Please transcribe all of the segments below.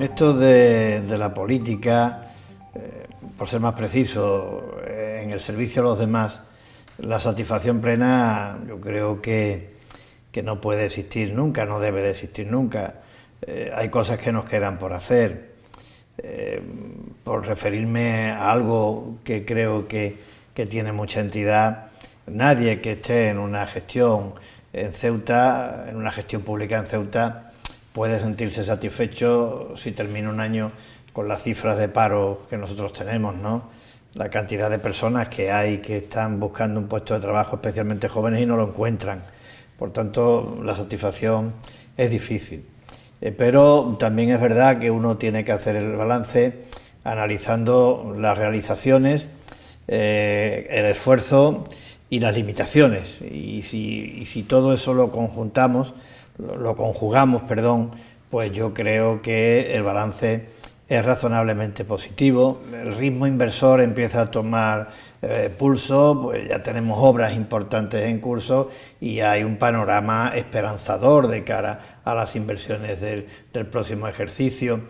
esto de la política, por ser más preciso, en el servicio a los demás, la satisfacción plena yo creo que no puede existir nunca, no debe de existir nunca. Hay cosas que nos quedan por hacer. Por referirme a algo que creo que tiene mucha entidad, nadie que esté en una gestión en Ceuta, en una gestión pública en Ceuta, puede sentirse satisfecho si termina un año con las cifras de paro que nosotros tenemos, ¿no? La cantidad de personas que hay que están buscando un puesto de trabajo, especialmente jóvenes, y no lo encuentran. Por tanto, la satisfacción es difícil. Pero también es verdad que uno tiene que hacer el balance analizando las realizaciones, el esfuerzo y las limitaciones. Y si todo eso lo conjugamos, pues yo creo que el balance es razonablemente positivo. El ritmo inversor empieza a tomar pulso, pues ya tenemos obras importantes en curso y hay un panorama esperanzador de cara a las inversiones del próximo ejercicio.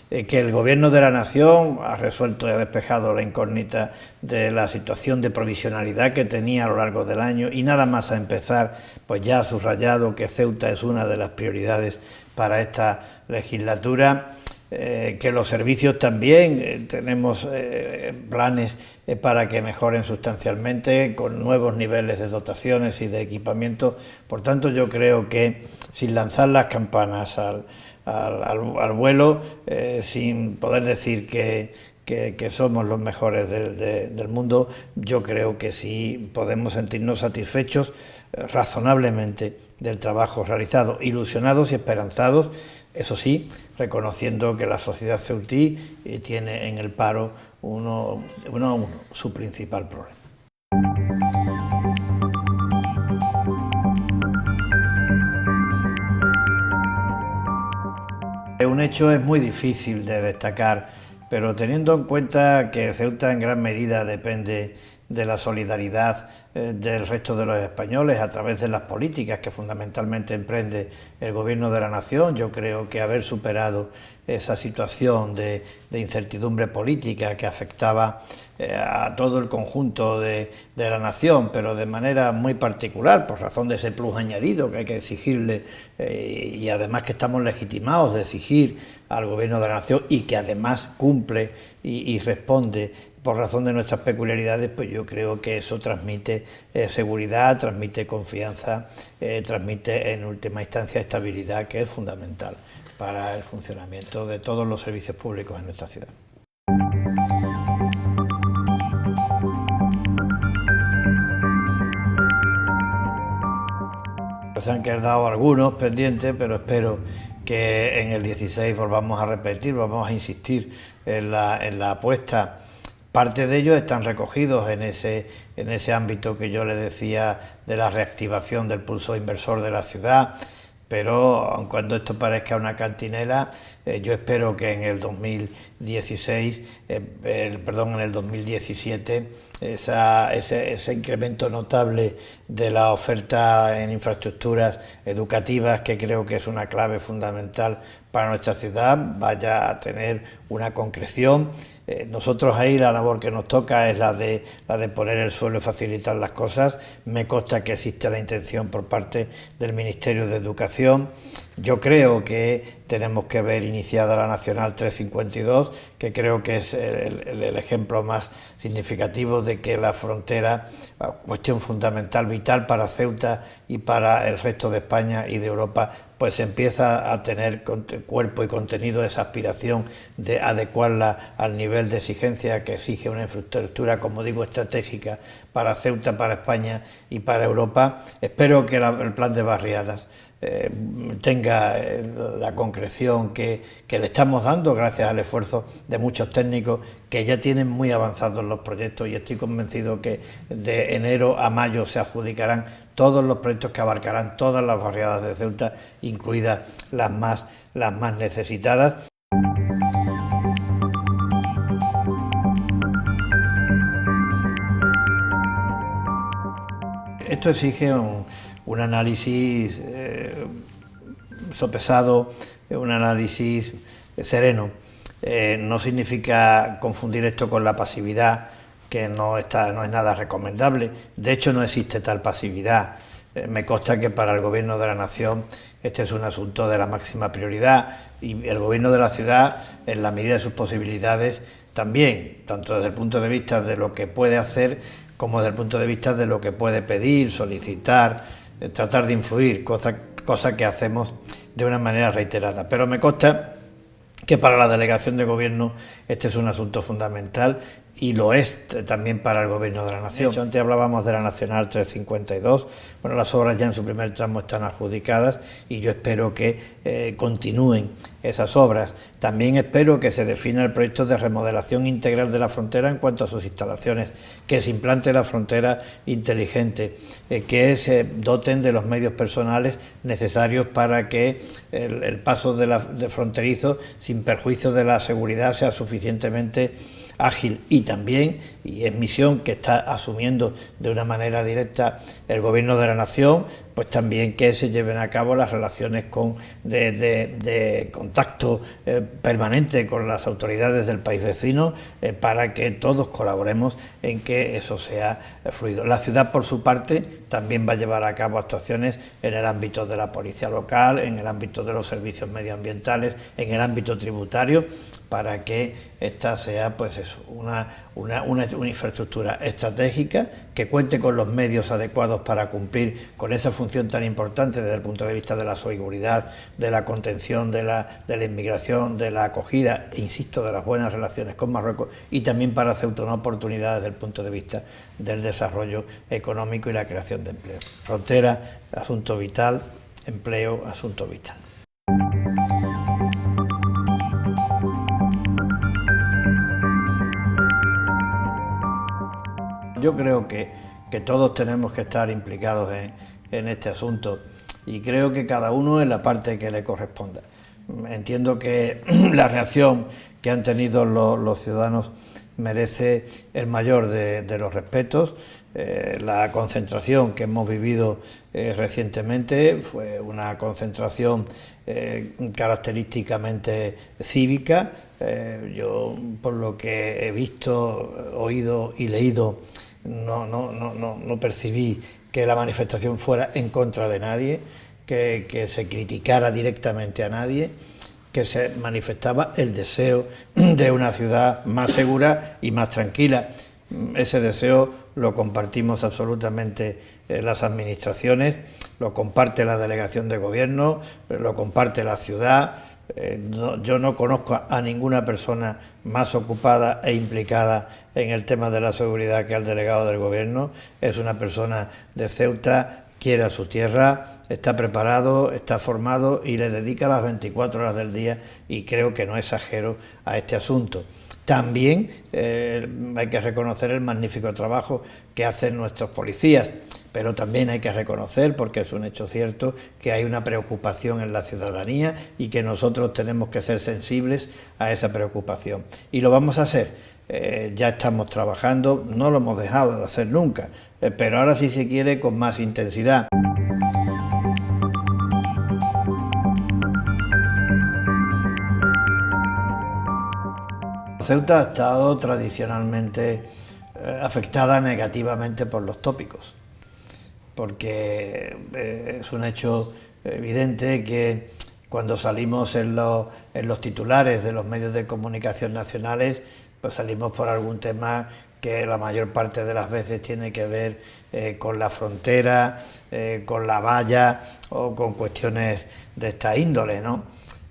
Que el Gobierno de la Nación ha resuelto y ha despejado la incógnita de la situación de provisionalidad que tenía a lo largo del año, y nada más a empezar, pues ya ha subrayado que Ceuta es una de las prioridades para esta legislatura. Que los servicios también tenemos planes para que mejoren sustancialmente, con nuevos niveles de dotaciones y de equipamiento. Por tanto, yo creo que sin lanzar las campanas al vuelo, sin poder decir que somos los mejores del mundo, yo creo que sí podemos sentirnos satisfechos razonablemente del trabajo realizado, ilusionados y esperanzados. Eso sí, reconociendo que la sociedad ceutí tiene en el paro uno su principal problema. Un hecho es muy difícil de destacar, pero teniendo en cuenta que Ceuta en gran medida depende de la solidaridad del resto de los españoles a través de las políticas que fundamentalmente emprende el Gobierno de la Nación, yo creo que haber superado esa situación de incertidumbre política que afectaba a todo el conjunto de la nación, pero de manera muy particular, por razón de ese plus añadido que hay que exigirle, y además que estamos legitimados de exigir al Gobierno de la Nación, y que además cumple y responde por razón de nuestras peculiaridades, pues yo creo que eso transmite seguridad, transmite confianza, transmite en última instancia estabilidad, que es fundamental para el funcionamiento de todos los servicios públicos en nuestra ciudad. Se han quedado algunos pendientes, pero espero que en el 16 volvamos a repetir, vamos a insistir en la apuesta. Parte de ellos están recogidos en ese ámbito que yo le decía de la reactivación del pulso inversor de la ciudad, pero aun cuando esto parezca una cantinela, yo espero que en el 2016, en el 2017, ese incremento notable de la oferta en infraestructuras educativas, que creo que es una clave fundamental para nuestra ciudad, vaya a tener una concreción. Nosotros ahí la labor que nos toca es la de poner el suelo y facilitar las cosas. Me consta que existe la intención por parte del Ministerio de Educación. Yo creo que tenemos que ver iniciada la Nacional 352, que creo que es el ejemplo más significativo de que la frontera, cuestión fundamental, vital para Ceuta y para el resto de España y de Europa, pues empieza a tener cuerpo y contenido esa aspiración de adecuarla al nivel de exigencia que exige una infraestructura, como digo, estratégica para Ceuta, para España y para Europa. Espero que el plan de barriadas tenga la concreción que le estamos dando gracias al esfuerzo de muchos técnicos que ya tienen muy avanzados los proyectos, y estoy convencido que de enero a mayo se adjudicarán todos los proyectos que abarcarán todas las barriadas de Ceuta, incluidas las más necesitadas. Esto exige un análisis sopesado, un análisis sereno. No significa confundir esto con la pasividad, que no es nada recomendable. De hecho, no existe tal pasividad. Me consta que para el Gobierno de la Nación este es un asunto de la máxima prioridad, y el Gobierno de la ciudad, en la medida de sus posibilidades, también, tanto desde el punto de vista de lo que puede hacer como desde el punto de vista de lo que puede pedir, solicitar, tratar de influir, cosa que hacemos de una manera reiterada. Pero me consta que para la delegación de gobierno este es un asunto fundamental, y lo es también para el Gobierno de la Nación. De hecho, antes hablábamos de la Nacional 352, bueno, las obras ya en su primer tramo están adjudicadas y yo espero que continúen esas obras. También espero que se defina el proyecto de remodelación integral de la frontera en cuanto a sus instalaciones, que se implante la frontera inteligente, que se doten de los medios personales necesarios para que el paso de fronterizo, sin perjuicio de la seguridad, sea suficientemente ágil. Y también, y es misión que está asumiendo de una manera directa el Gobierno de la Nación, pues también que se lleven a cabo las relaciones de contacto permanente con las autoridades del país vecino, para que todos colaboremos en que eso sea fluido. La ciudad, por su parte, también va a llevar a cabo actuaciones en el ámbito de la policía local, en el ámbito de los servicios medioambientales, en el ámbito tributario, para que esta sea, pues eso, una infraestructura estratégica que cuente con los medios adecuados para cumplir con esa función tan importante desde el punto de vista de la seguridad, de la contención de la inmigración, de la acogida, e insisto, de las buenas relaciones con Marruecos, y también para Ceuta una oportunidad desde el punto de vista del desarrollo económico y la creación de empleo. Frontera, asunto vital; empleo, asunto vital. Yo creo que todos tenemos que estar implicados en este asunto, y creo que cada uno en la parte que le corresponda. Entiendo que la reacción que han tenido los ciudadanos merece el mayor de los respetos. La concentración que hemos vivido recientemente fue una concentración característicamente cívica. Yo, por lo que he visto, oído y leído, no percibí que la manifestación fuera en contra de nadie, que se criticara directamente a nadie, que se manifestaba el deseo de una ciudad más segura y más tranquila. Ese deseo lo compartimos absolutamente las administraciones, lo comparte la delegación de gobierno, lo comparte la ciudad. Yo no conozco a ninguna persona más ocupada e implicada en el tema de la seguridad que al delegado del gobierno. Es una persona de Ceuta, quiere a su tierra, está preparado, está formado y le dedica las 24 horas del día, y creo que no exagero a este asunto. También hay que reconocer el magnífico trabajo que hacen nuestros policías, pero también hay que reconocer, porque es un hecho cierto, que hay una preocupación en la ciudadanía y que nosotros tenemos que ser sensibles a esa preocupación. Y lo vamos a hacer. Ya estamos trabajando, no lo hemos dejado de hacer nunca, pero ahora sí se quiere con más intensidad. Ceuta ha estado tradicionalmente afectada negativamente por los tópicos, porque es un hecho evidente que cuando salimos en los titulares de los medios de comunicación nacionales, pues salimos por algún tema que la mayor parte de las veces tiene que ver con la frontera, con la valla o con cuestiones de esta índole, ¿no?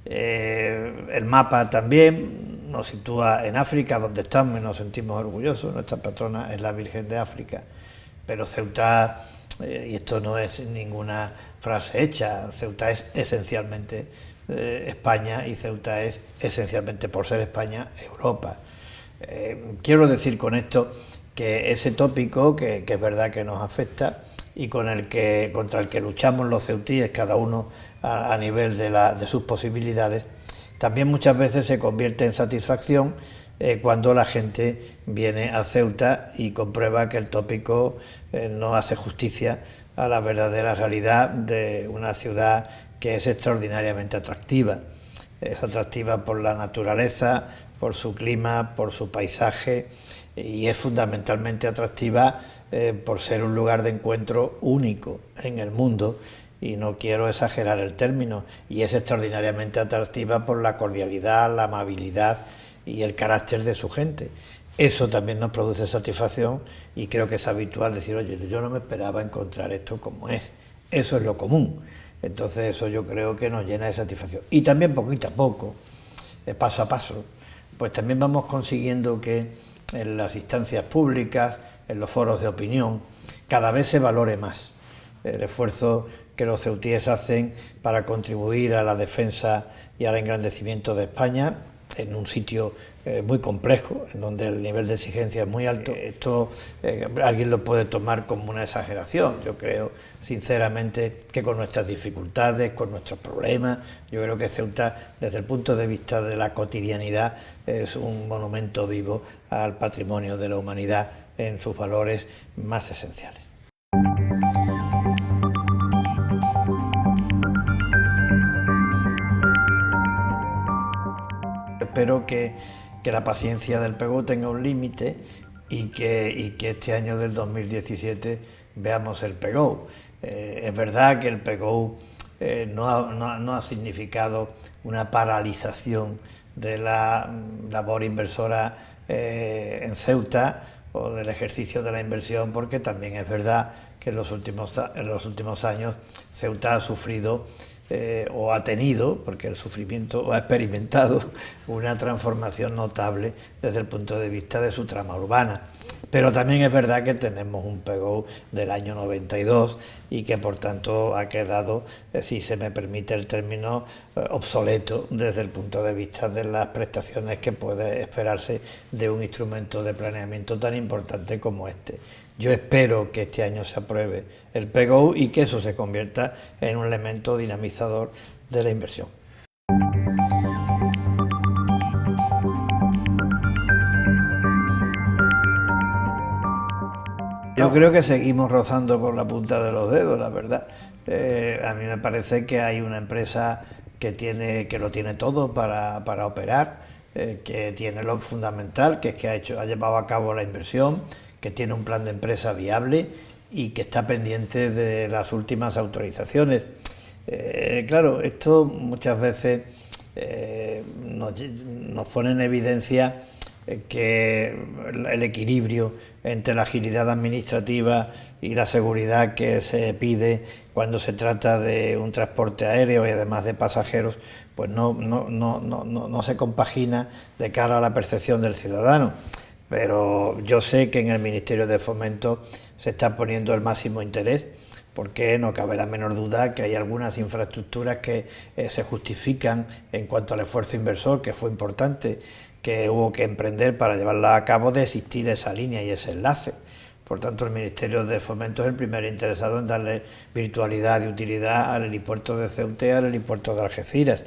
El mapa también nos sitúa en África, donde estamos y nos sentimos orgullosos. Nuestra patrona es la Virgen de África, pero Ceuta, y esto no es ninguna frase hecha, Ceuta es esencialmente España, y Ceuta es esencialmente, por ser España, Europa. Quiero decir con esto que ese tópico, que es verdad que nos afecta y contra el que luchamos los ceutíes, cada uno a nivel de sus posibilidades, también muchas veces se convierte en satisfacción cuando la gente viene a Ceuta y comprueba que el tópico no hace justicia a la verdadera realidad de una ciudad que es extraordinariamente atractiva. es atractiva por la naturaleza, por su clima, por su paisaje, y es fundamentalmente atractiva por ser un lugar de encuentro único en el mundo, y no quiero exagerar el término, y es extraordinariamente atractiva por la cordialidad, la amabilidad y el carácter de su gente. Eso también nos produce satisfacción, y creo que es habitual decir, oye, yo no me esperaba encontrar esto como es. Eso es lo común. Entonces eso yo creo que nos llena de satisfacción. Y también poquito a poco, paso a paso, pues también vamos consiguiendo que en las instancias públicas, en los foros de opinión, cada vez se valore más el esfuerzo que los ceutíes hacen para contribuir a la defensa y al engrandecimiento de España en un sitio muy complejo, en donde el nivel de exigencia es muy alto. Esto alguien lo puede tomar como una exageración. Yo creo sinceramente que con nuestras dificultades, con nuestros problemas, yo creo que Ceuta, desde el punto de vista de la cotidianidad, es un monumento vivo al patrimonio de la humanidad en sus valores más esenciales. Espero que la paciencia del PEGO tenga un límite y que este año del 2017 veamos el PEGO. Es verdad que el PEGO no ha significado una paralización de la labor inversora en Ceuta o del ejercicio de la inversión, porque también es verdad que en los últimos años Ceuta ha sufrido o ha tenido, porque el sufrimiento, o ha experimentado una transformación notable desde el punto de vista de su trama urbana. Pero también es verdad que tenemos un PEGO del año 92 y que por tanto ha quedado, si se me permite el término, obsoleto desde el punto de vista de las prestaciones que puede esperarse de un instrumento de planeamiento tan importante como este. Yo espero que este año se apruebe el PEGO y que eso se convierta en un elemento dinamizador de la inversión. Yo creo que seguimos rozando por la punta de los dedos, la verdad. A mí me parece que hay una empresa que lo tiene todo para operar, que tiene lo fundamental, que es que ha llevado a cabo la inversión, que tiene un plan de empresa viable y que está pendiente de las últimas autorizaciones. Claro, esto muchas veces nos pone en evidencia que el equilibrio entre la agilidad administrativa y la seguridad que se pide cuando se trata de un transporte aéreo y además de pasajeros, pues no se compagina de cara a la percepción del ciudadano. Pero yo sé que en el Ministerio de Fomento se está poniendo el máximo interés, porque no cabe la menor duda que hay algunas infraestructuras que se justifican en cuanto al esfuerzo inversor, que fue importante, que hubo que emprender para llevarla a cabo, de existir esa línea y ese enlace. Por tanto, el Ministerio de Fomento es el primer interesado en darle virtualidad y utilidad al helipuerto de Ceuta y al helipuerto de Algeciras.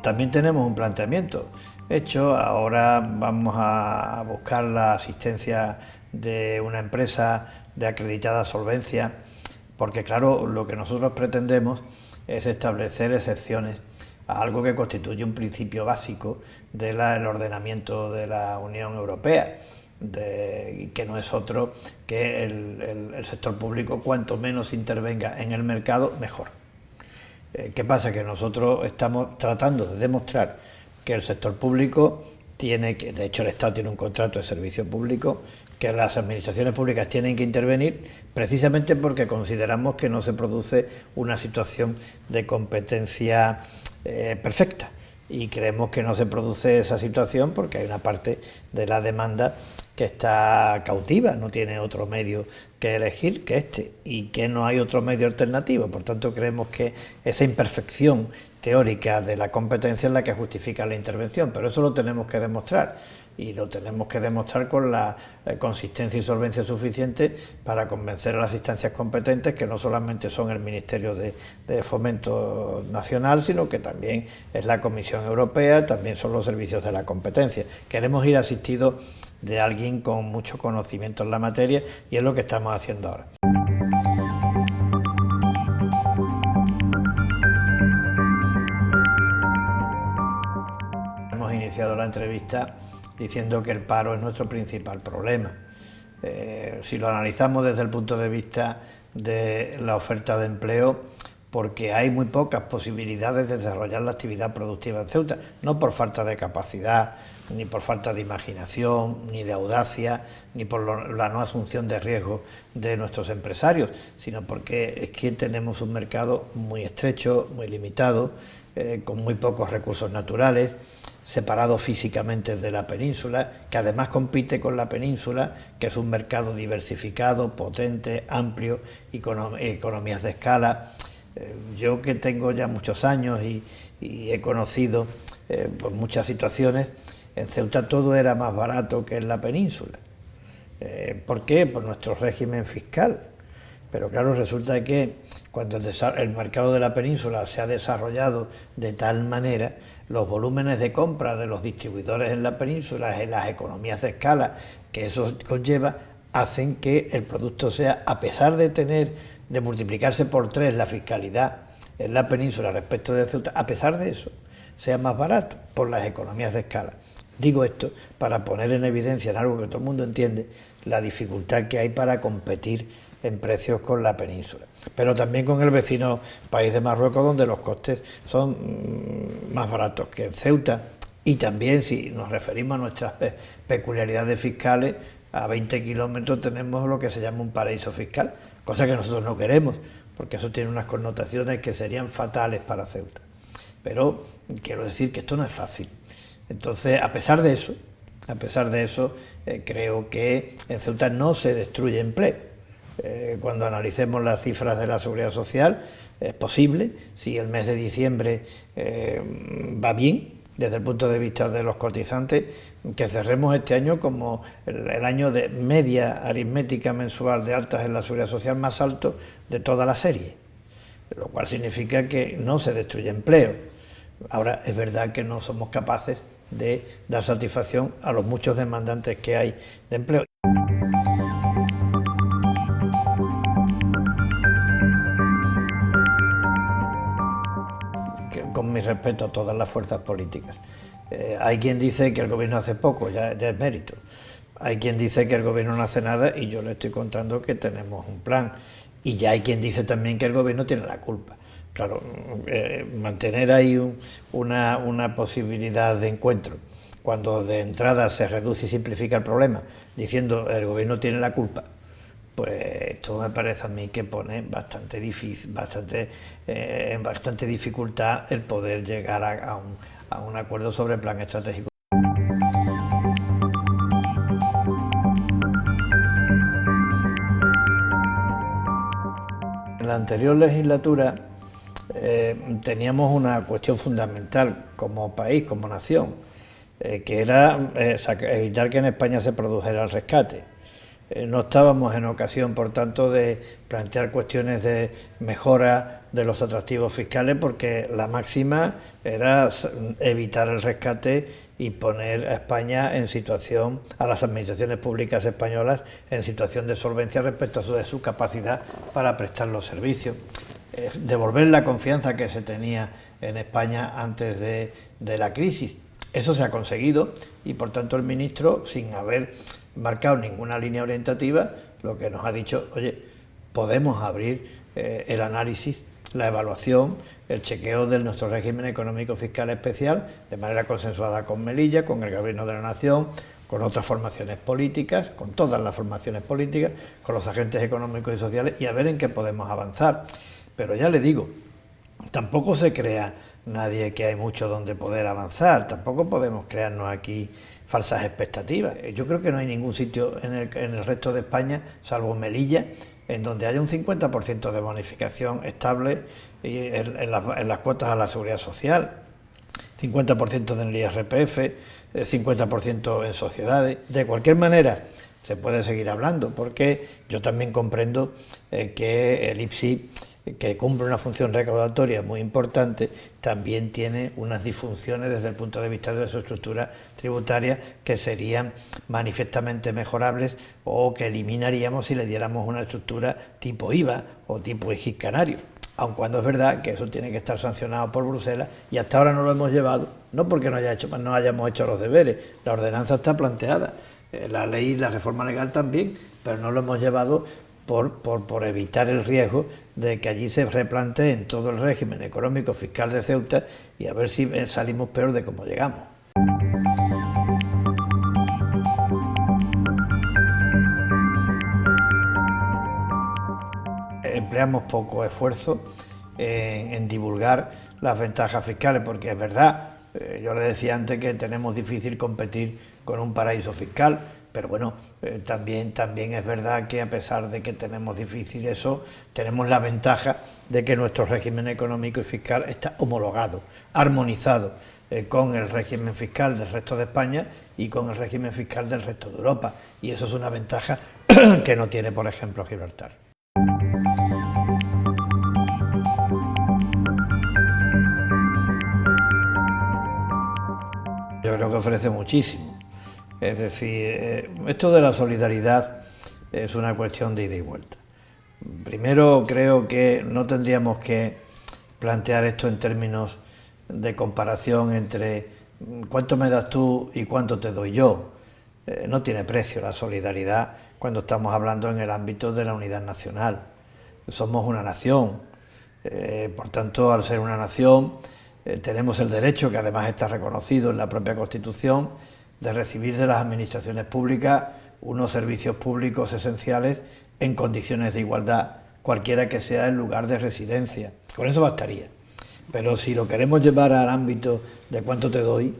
También tenemos un planteamiento hecho. Ahora vamos a buscar la asistencia de una empresa de acreditada solvencia, porque claro, lo que nosotros pretendemos es establecer excepciones a algo que constituye un principio básico del ordenamiento de la Unión Europea, que no es otro que el sector público, cuanto menos intervenga en el mercado, mejor. ¿Qué pasa? Que nosotros estamos tratando de demostrar que el sector público de hecho el Estado tiene un contrato de servicio público, que las administraciones públicas tienen que intervenir precisamente porque consideramos que no se produce una situación de competencia perfecta, y creemos que no se produce esa situación porque hay una parte de la demanda que está cautiva, no tiene otro medio que elegir que este, y que no hay otro medio alternativo. Por tanto, creemos que esa imperfección teórica de la competencia es la que justifica la intervención, pero eso lo tenemos que demostrar, y lo tenemos que demostrar con la consistencia y solvencia suficiente para convencer a las instancias competentes, que no solamente son el Ministerio de Fomento Nacional, sino que también es la Comisión Europea, también son los servicios de la competencia. Queremos ir asistidos de alguien con mucho conocimiento en la materia, y es lo que estamos haciendo ahora. Hemos iniciado la entrevista diciendo que el paro es nuestro principal problema. Si lo analizamos desde el punto de vista de la oferta de empleo, porque hay muy pocas posibilidades de desarrollar la actividad productiva en Ceuta, no por falta de capacidad, ni por falta de imaginación, ni de audacia, ni por la no asunción de riesgo de nuestros empresarios, sino porque es que tenemos un mercado muy estrecho, muy limitado, con muy pocos recursos naturales, separado físicamente de la península, que además compite con la península, que es un mercado diversificado, potente, amplio, economías de escala. Yo, que tengo ya muchos años y he conocido por muchas situaciones, en Ceuta todo era más barato que en la península. ¿Por qué? Por nuestro régimen fiscal. Pero claro, resulta que cuando el mercado de la península se ha desarrollado de tal manera, los volúmenes de compra de los distribuidores en la península, en las economías de escala que eso conlleva, hacen que el producto sea, a pesar de multiplicarse por 3 la fiscalidad en la península respecto de Ceuta, a pesar de eso, sea más barato por las economías de escala. Digo esto para poner en evidencia, en algo que todo el mundo entiende, la dificultad que hay para competir en precios con la península, pero también con el vecino país de Marruecos, donde los costes son más baratos que en Ceuta, y también, si nos referimos a nuestras peculiaridades fiscales, a 20 kilómetros tenemos lo que se llama un paraíso fiscal, cosa que nosotros no queremos, porque eso tiene unas connotaciones que serían fatales para Ceuta. Pero quiero decir que esto no es fácil. Entonces, a pesar de eso, creo que en Ceuta no se destruye empleo. Cuando analicemos las cifras de la Seguridad Social, es posible, si el mes de diciembre va bien, desde el punto de vista de los cotizantes, que cerremos este año como el año de media aritmética mensual de altas en la Seguridad Social más alto de toda la serie, lo cual significa que no se destruye empleo. Ahora, es verdad que no somos capaces de dar satisfacción a los muchos demandantes que hay de empleo. Con mi respeto a todas las fuerzas políticas. Hay quien dice que el gobierno hace poco, ya es mérito. Hay quien dice que el gobierno no hace nada, y yo le estoy contando que tenemos un plan. Y ya hay quien dice también que el gobierno tiene la culpa. Claro, mantener ahí una posibilidad de encuentro, cuando de entrada se reduce y simplifica el problema, diciendo el gobierno tiene la culpa, pues esto me parece a mí que pone bastante difícil, en bastante dificultad el poder llegar a un acuerdo sobre el plan estratégico. En la anterior legislatura teníamos una cuestión fundamental como país, como nación, que era evitar que en España se produjera el rescate. No estábamos en ocasión, por tanto, de plantear cuestiones de mejora de los atractivos fiscales, porque la máxima era evitar el rescate y poner a España en situación, a las administraciones públicas españolas, en situación de solvencia respecto a su capacidad para prestar los servicios. Devolver la confianza que se tenía en España antes de la crisis. Eso se ha conseguido, y por tanto el ministro, sin haber marcado ninguna línea orientativa, lo que nos ha dicho: oye, podemos abrir el análisis, la evaluación, el chequeo de nuestro régimen económico fiscal especial, de manera consensuada con Melilla, con el Gobierno de la Nación, con otras formaciones políticas, con todas las formaciones políticas, con los agentes económicos y sociales, y a ver en qué podemos avanzar. Pero ya le digo, tampoco se crea nadie que hay mucho donde poder avanzar, tampoco podemos crearnos aquí falsas expectativas. Yo creo que no hay ningún sitio en el resto de España, salvo Melilla, en donde haya un 50% de bonificación estable en las cuotas a la Seguridad Social, 50% en el IRPF, 50% en sociedades. De cualquier manera, se puede seguir hablando, porque yo también comprendo que el IPSI que cumple una función recaudatoria muy importante, también tiene unas disfunciones desde el punto de vista de su estructura tributaria que serían manifiestamente mejorables o que eliminaríamos si le diéramos una estructura tipo IVA o tipo IGIS canario. Aun cuando es verdad que eso tiene que estar sancionado por Bruselas y hasta ahora no lo hemos llevado, no porque no hayamos hecho los deberes, la ordenanza está planteada, la ley, la reforma legal también, pero no lo hemos llevado por evitar el riesgo de que allí se replantee en todo el régimen económico fiscal de Ceuta y a ver si salimos peor de cómo llegamos. Empleamos poco esfuerzo en divulgar las ventajas fiscales, porque es verdad, yo le decía antes que tenemos difícil competir con un paraíso fiscal, pero bueno, también es verdad que a pesar de que tenemos difícil eso, tenemos la ventaja de que nuestro régimen económico y fiscal está homologado, armonizado con el régimen fiscal del resto de España y con el régimen fiscal del resto de Europa, y eso es una ventaja que no tiene, por ejemplo, Gibraltar. Yo creo que ofrece muchísimo. Es decir, esto de la solidaridad es una cuestión de ida y vuelta. Primero, creo que no tendríamos que plantear esto en términos de comparación entre cuánto me das tú y cuánto te doy yo. No tiene precio la solidaridad cuando estamos hablando en el ámbito de la unidad nacional. Somos una nación, por tanto, al ser una nación, tenemos el derecho, que además está reconocido en la propia Constitución, de recibir de las administraciones públicas unos servicios públicos esenciales en condiciones de igualdad, cualquiera que sea el lugar de residencia. Con eso bastaría. Pero si lo queremos llevar al ámbito de cuánto te doy,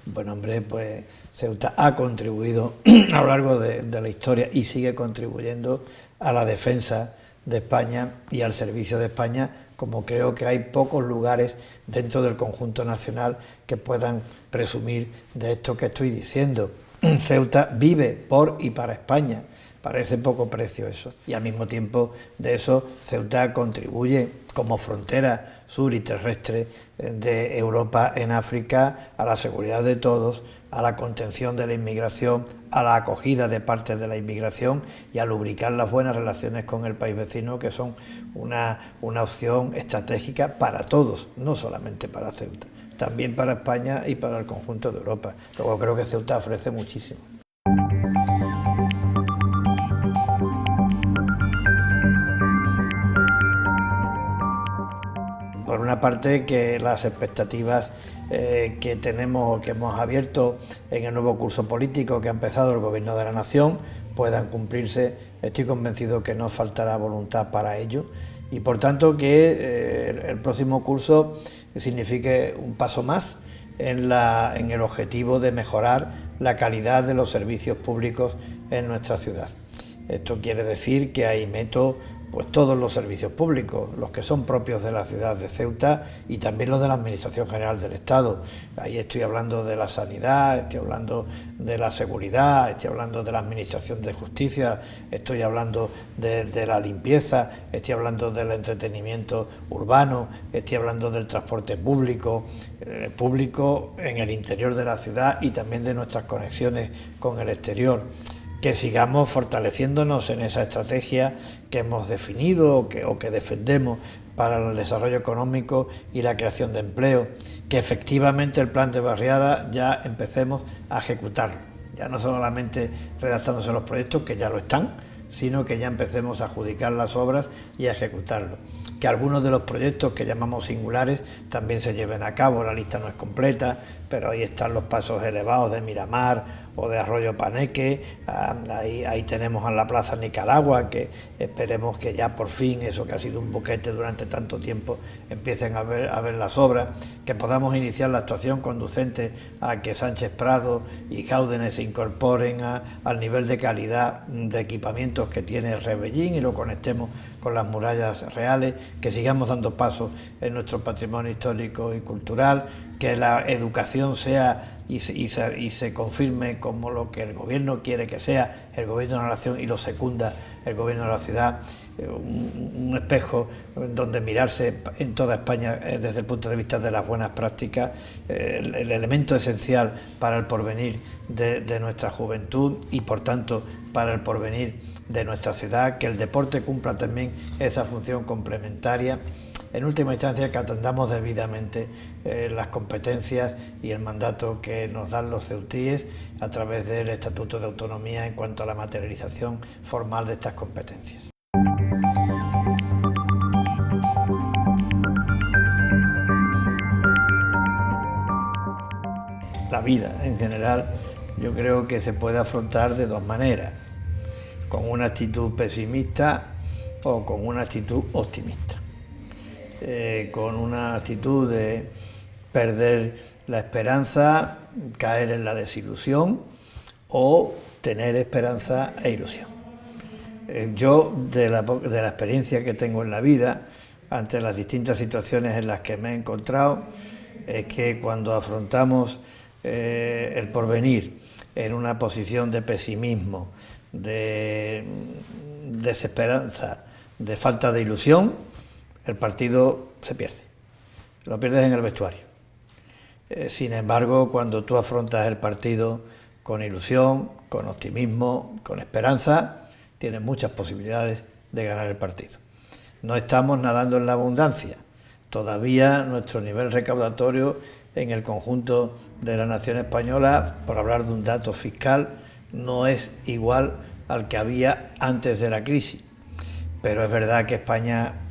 bueno, hombre, pues Ceuta ha contribuido a lo largo de la historia y sigue contribuyendo a la defensa de España y al servicio de España, como creo que hay pocos lugares dentro del conjunto nacional que puedan presumir de esto que estoy diciendo. Ceuta vive por y para España, parece poco precio eso, y al mismo tiempo de eso Ceuta contribuye como frontera sur y terrestre de Europa en África a la seguridad de todos, a la contención de la inmigración, a la acogida de parte de la inmigración y a lubricar las buenas relaciones con el país vecino, que son una opción estratégica para todos, no solamente para Ceuta, también para España y para el conjunto de Europa. Luego creo que Ceuta ofrece muchísimo. Por una parte, que las expectativas que tenemos o que hemos abierto en el nuevo curso político que ha empezado el Gobierno de la Nación puedan cumplirse. Estoy convencido que no faltará voluntad para ello y por tanto que el próximo curso signifique un paso más en el objetivo de mejorar la calidad de los servicios públicos en nuestra ciudad. Esto quiere decir que ahí meto pues todos los servicios públicos, los que son propios de la ciudad de Ceuta y también los de la Administración General del Estado. Ahí estoy hablando de la sanidad, estoy hablando de la seguridad, estoy hablando de la Administración de Justicia, estoy hablando de la limpieza, estoy hablando del entretenimiento urbano, estoy hablando del transporte público en el interior de la ciudad y también de nuestras conexiones con el exterior. Que sigamos fortaleciéndonos en esa estrategia que hemos definido o que defendemos para el desarrollo económico y la creación de empleo, que efectivamente el plan de barriada ya empecemos a ejecutarlo, ya no solamente redactándose los proyectos, que ya lo están, sino que ya empecemos a adjudicar las obras y a ejecutarlo. Que algunos de los proyectos que llamamos singulares también se lleven a cabo, la lista no es completa, pero ahí están los pasos elevados de Miramar o de Arroyo Paneque, ahí tenemos a la Plaza Nicaragua, que esperemos que ya por fin, eso que ha sido un boquete durante tanto tiempo, empiecen a ver las obras, que podamos iniciar la actuación conducente a que Sánchez Prado y Jáudenes se incorporen al nivel de calidad de equipamientos que tiene Rebellín y lo conectemos con las murallas reales, que sigamos dando pasos en nuestro patrimonio histórico y cultural, que la educación sea y se confirme como lo que el gobierno quiere que sea el gobierno de la nación y lo secunda el gobierno de la ciudad, un espejo donde mirarse en toda España desde el punto de vista de las buenas prácticas, el elemento esencial para el porvenir de nuestra juventud y por tanto para el porvenir de nuestra ciudad, que el deporte cumpla también esa función complementaria. En última instancia, que atendamos debidamente las competencias y el mandato que nos dan los ceutíes a través del Estatuto de Autonomía en cuanto a la materialización formal de estas competencias. La vida en general yo creo que se puede afrontar de dos maneras, con una actitud pesimista o con una actitud optimista. Con una actitud de perder la esperanza, caer en la desilusión o tener esperanza e ilusión. Yo, de la experiencia que tengo en la vida, ante las distintas situaciones en las que me he encontrado, es que cuando afrontamos el porvenir en una posición de pesimismo, de desesperanza, de falta de ilusión, el partido se pierde, lo pierdes en el vestuario. Sin embargo, cuando tú afrontas el partido con ilusión, con optimismo, con esperanza, tienes muchas posibilidades de ganar el partido. No estamos nadando en la abundancia, todavía nuestro nivel recaudatorio en el conjunto de la nación española, por hablar de un dato fiscal, no es igual al que había antes de la crisis, pero es verdad que España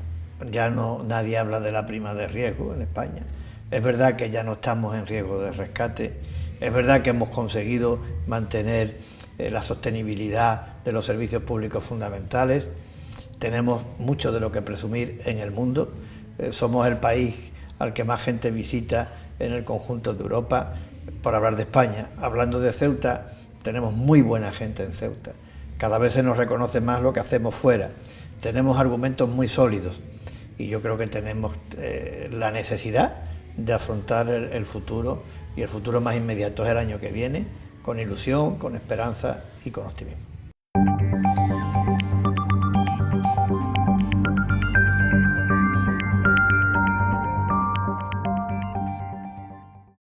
ya nadie habla de la prima de riesgo en España. Es verdad que ya no estamos en riesgo de rescate. Es verdad que hemos conseguido mantener la sostenibilidad de los servicios públicos fundamentales. Tenemos mucho de lo que presumir en el mundo. Somos el país al que más gente visita en el conjunto de Europa, por hablar de España. Hablando de Ceuta, tenemos muy buena gente en Ceuta. Cada vez se nos reconoce más lo que hacemos fuera. Tenemos argumentos muy sólidos. Y yo creo que tenemos la necesidad de afrontar el futuro, y el futuro más inmediato es el año que viene, con ilusión, con esperanza y con optimismo.